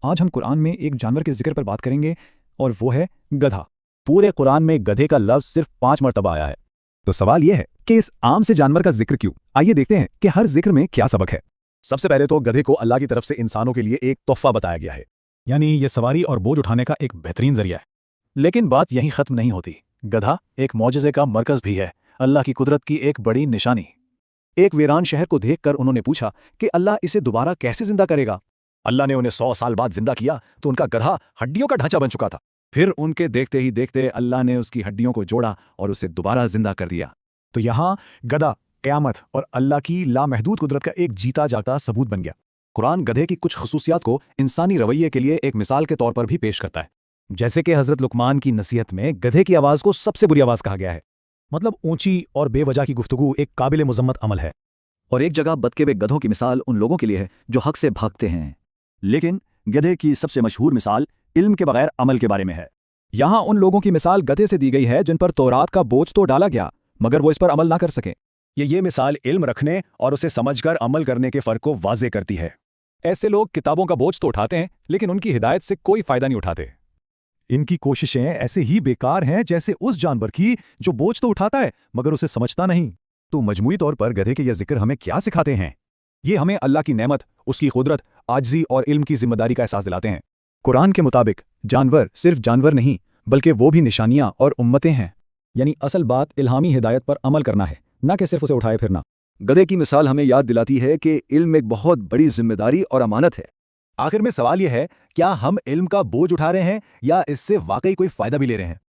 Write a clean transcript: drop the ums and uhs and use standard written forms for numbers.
आज हम कुरान में एक जानवर के जिक्र पर बात करेंगे और वो है गधा। पूरे कुरान में गधे का लफ्ज सिर्फ 5 मरतबा आया है। तो सवाल यह है कि इस आम से जानवर का जिक्र क्यों? आइए देखते हैं कि हर जिक्र में क्या सबक है। सबसे पहले तो गधे को अल्लाह की तरफ से इंसानों के लिए एक तोहफा बताया गया है, यानी ये सवारी और बोझ उठाने का एक बेहतरीन जरिया है। लेकिन बात यहीं खत्म नहीं होती। गधा एक मौजज़े का मरकज़ भी है, अल्लाह की कुदरत की एक बड़ी निशानी। एक वीरान शहर को देखकर उन्होंने पूछा कि अल्लाह इसे दोबारा कैसे जिंदा करेगा। अल्लाह ने उन्हें 100 साल बाद जिंदा किया तो उनका गधा हड्डियों का ढांचा बन चुका था। फिर उनके देखते ही देखते अल्लाह ने उसकी हड्डियों को जोड़ा और उसे दोबारा जिंदा कर दिया। तो यहाँ गधा क़यामत और अल्लाह की लामहदूद कुदरत का एक जीता जागता सबूत बन गया। कुरान गधे की कुछ खसूसियात को इंसानी रवैये के लिए एक मिसाल के तौर पर भी पेश करता है। जैसे कि हज़रत लुकमान की नसीहत में गधे की आवाज़ को सबसे बुरी आवाज़ कहा गया है, मतलब ऊंची और बेवजह की गुफ्तगू एक काबिल मुज़म्मत अमल है। और एक जगह बतके हुए गधों की मिसाल उन लोगों के लिए है जो हक से भागते हैं। लेकिन गधे की सबसे मशहूर मिसाल इल्म के बगैर अमल के बारे में है। यहाँ उन लोगों की मिसाल गधे से दी गई है जिन पर तौरात का बोझ तो डाला गया मगर वो इस पर अमल ना कर सके। ये मिसाल इल्म रखने और उसे समझकर अमल करने के फ़र्क को वाज़े करती है। ऐसे लोग किताबों का बोझ तो उठाते हैं लेकिन उनकी हिदायत से कोई फ़ायदा नहीं उठाते। इनकी कोशिशें ऐसे ही बेकार हैं जैसे उस जानवर की जो बोझ तो उठाता है मगर उसे समझता नहीं। तो मजमूई तौर पर गधे के ये जिक्र हमें क्या सिखाते हैं? ये हमें अल्लाह की नेमत, उसकी कुदरत, आजिज़ी और इल्म की जिम्मेदारी का एहसास दिलाते हैं। कुरान के मुताबिक जानवर सिर्फ जानवर नहीं बल्कि वो भी निशानियाँ और उम्मतें हैं। यानी असल बात इल्हामी हिदायत पर अमल करना है, ना कि सिर्फ उसे उठाए फिरना। गधे की मिसाल हमें याद दिलाती है कि इल्म एक बहुत बड़ी जिम्मेदारी और अमानत है। आखिर में सवाल यह है, क्या हम इल्म का बोझ उठा रहे हैं या इससे वाकई कोई फ़ायदा भी ले रहे हैं?